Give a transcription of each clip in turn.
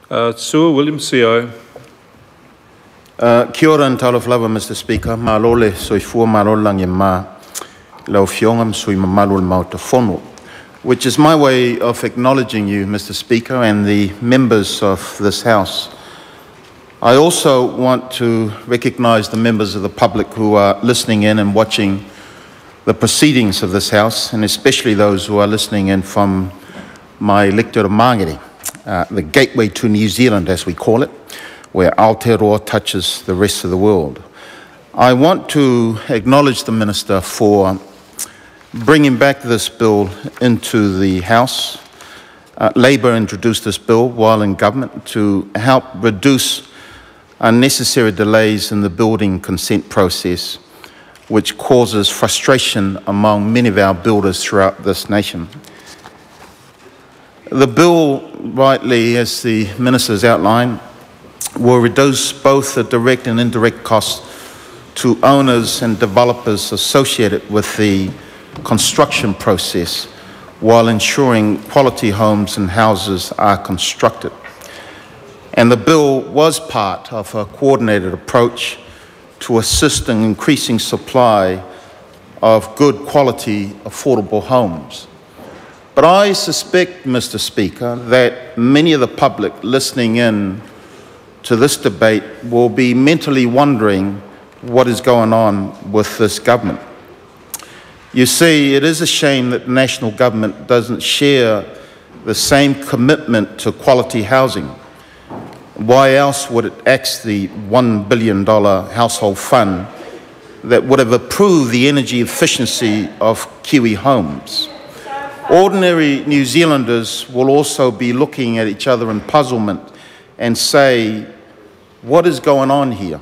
Sue Williams, CEO. Kia ora and taloflava, Mr. Speaker. Malole soifua marolang ma lau fiongam sui mamalul mautafono, which is my way of acknowledging you, Mr. Speaker, and the members of this House. I also want to recognise the members of the public who are listening in and watching the proceedings of this House, and especially those who are listening in from my electorate of Mangere, the gateway to New Zealand, as we call it, where Aotearoa touches the rest of the world. I want to acknowledge the Minister for bringing back this bill into the House. Labour introduced this bill while in government to help reduce unnecessary delays in the building consent process, which causes frustration among many of our builders throughout this nation. The bill, rightly, as the Minister has outlined, will reduce both the direct and indirect costs to owners and developers associated with the construction process, while ensuring quality homes and houses are constructed. And the bill was part of a coordinated approach to assist in increasing supply of good quality, affordable homes. But I suspect, Mr. Speaker, that many of the public listening in to this debate will be mentally wondering what is going on with this government. You see, it is a shame that the national government doesn't share the same commitment to quality housing. Why else would it axe the $1 billion household fund that would have improved the energy efficiency of Kiwi homes? Ordinary New Zealanders will also be looking at each other in puzzlement and say, what is going on here?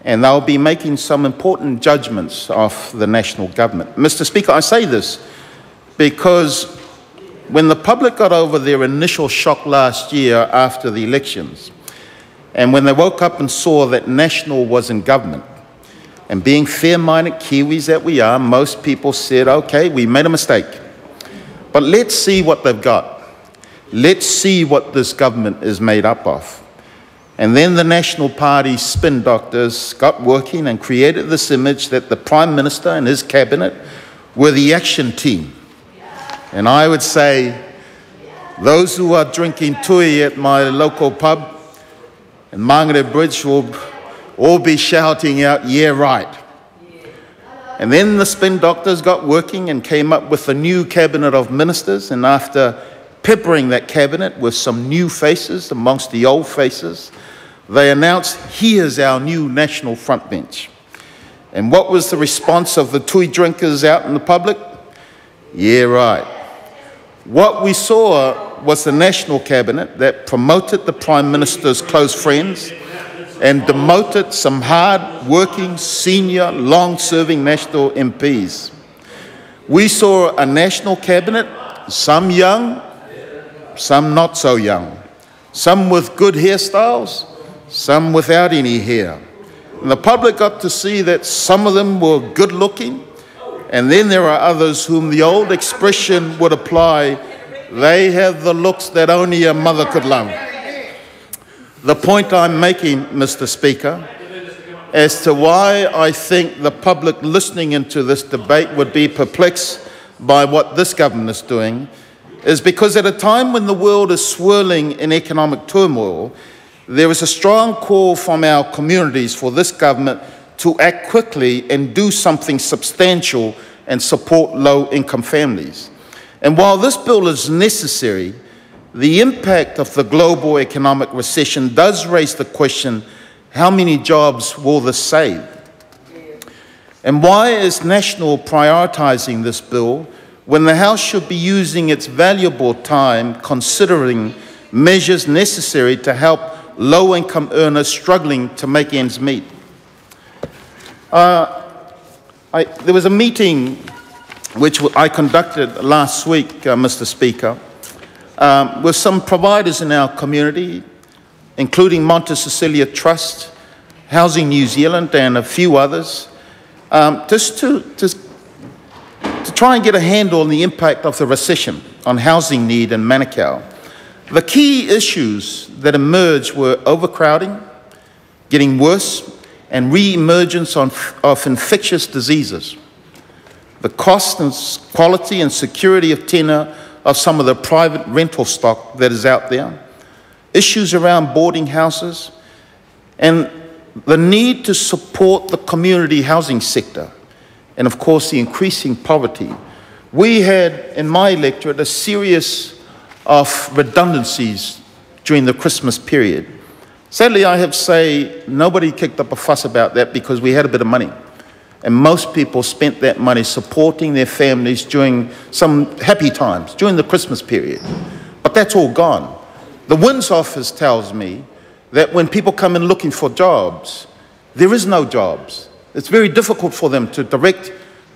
And they'll be making some important judgments of the national government. Mr. Speaker, I say this because when the public got over their initial shock last year after the elections, and when they woke up and saw that National was in government, and being fair-minded Kiwis that we are, most people said, okay, we made a mistake, but let's see what they've got. Let's see what this government is made up of. And then the National Party spin doctors got working and created this image that the Prime Minister and his cabinet were the action team. And I would say those who are drinking tui at my local pub in Mangere Bridge will all be shouting out, yeah, right. And then the spin doctors got working and came up with a new cabinet of ministers, and after peppering that cabinet with some new faces amongst the old faces, they announced, here's our new national front bench. And what was the response of the tui drinkers out in the public? Yeah, right. What we saw was the national cabinet that promoted the Prime Minister's close friends and demoted some hard-working, senior, long-serving national MPs. We saw a national cabinet, some young, some not so young, some with good hairstyles, some without any hair. And the public got to see that some of them were good-looking, and then there are others whom the old expression would apply, they have the looks that only a mother could love. The point I'm making, Mr. Speaker, as to why I think the public listening into this debate would be perplexed by what this government is doing, is because at a time when the world is swirling in economic turmoil, there is a strong call from our communities for this government to act quickly and do something substantial and support low-income families. And while this bill is necessary, the impact of the global economic recession does raise the question, how many jobs will this save? And why is National prioritising this bill when the House should be using its valuable time considering measures necessary to help low-income earners struggling to make ends meet? There was a meeting which I conducted last week, Mr. Speaker, with some providers in our community, including Monte Cecilia Trust, Housing New Zealand, and a few others, just to try and get a handle on the impact of the recession on housing need in Manukau. The key issues that emerged were overcrowding, getting worse, and re-emergence of infectious diseases. The cost and quality and security of tenure of some of the private rental stock that is out there, issues around boarding houses, and the need to support the community housing sector, and of course the increasing poverty. We had, in my electorate, a series of redundancies during the Christmas period. Sadly, I have to say, nobody kicked up a fuss about that because we had a bit of money. And most people spent that money supporting their families during some happy times, during the Christmas period. But that's all gone. The WINS office tells me that when people come in looking for jobs, there is no jobs. It's very difficult for them to direct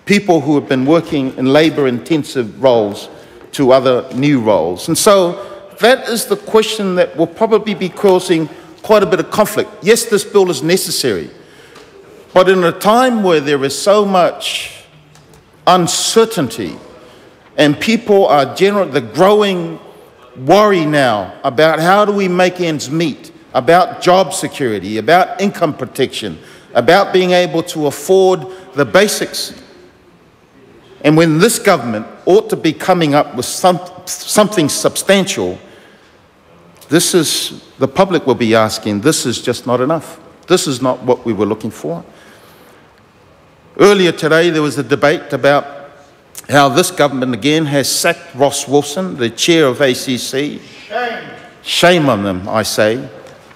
people who have been working in labour-intensive roles to other new roles. And so that is the question that will probably be causing quite a bit of conflict. Yes, this bill is necessary, but in a time where there is so much uncertainty and people are the growing worry now about how do we make ends meet, about job security, about income protection, about being able to afford the basics. And when this government ought to be coming up with something substantial, the public will be asking, this is just not enough. This is not what we were looking for. Earlier today, there was a debate about how this government again has sacked Ross Wilson, the chair of ACC. Shame on them, I say.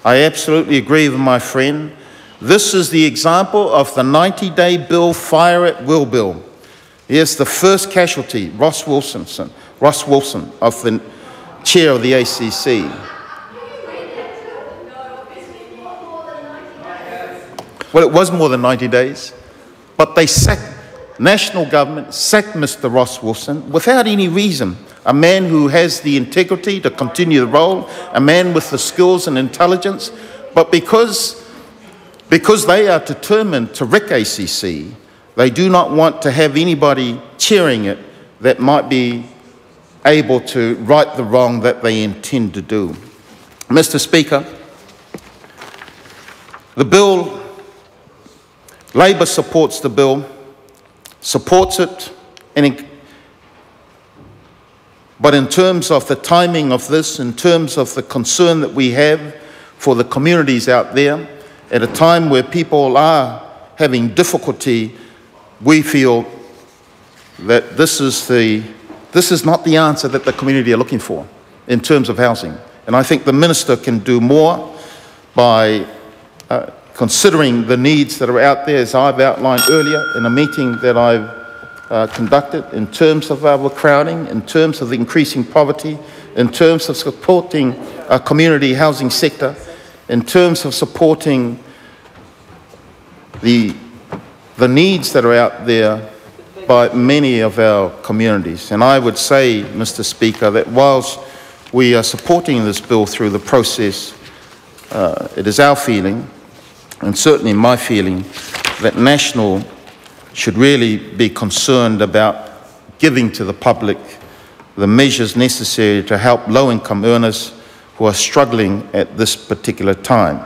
I absolutely agree with my friend. This is the example of the 90-day bill, fire at will bill. Here's the first casualty, Ross Wilson, of the chair of the ACC. Well, it was more than 90 days, but they sacked, national government sacked Mr. Ross Wilson without any reason. A man who has the integrity to continue the role, a man with the skills and intelligence, but because they are determined to wreck ACC, they do not want to have anybody chairing it that might be able to right the wrong that they intend to do. Mr. Speaker, the bill, Labor supports the bill, supports it, but in terms of the timing of this, in terms of the concern that we have for the communities out there, at a time where people are having difficulty, we feel that this is not the answer that the community are looking for in terms of housing. And I think the Minister can do more by considering the needs that are out there, as I've outlined earlier in a meeting that I've conducted, in terms of overcrowding, in terms of the increasing poverty, in terms of supporting our community housing sector, in terms of supporting the needs that are out there by many of our communities. And I would say, Mr. Speaker, that whilst we are supporting this bill through the process, it is our feeling, and certainly my feeling, that National should really be concerned about giving to the public the measures necessary to help low-income earners who are struggling at this particular time.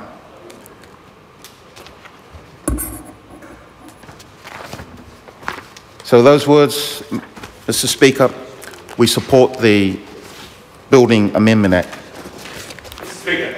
So those words, Mr. Speaker, we support the Building Amendment Act. Mr. Speaker.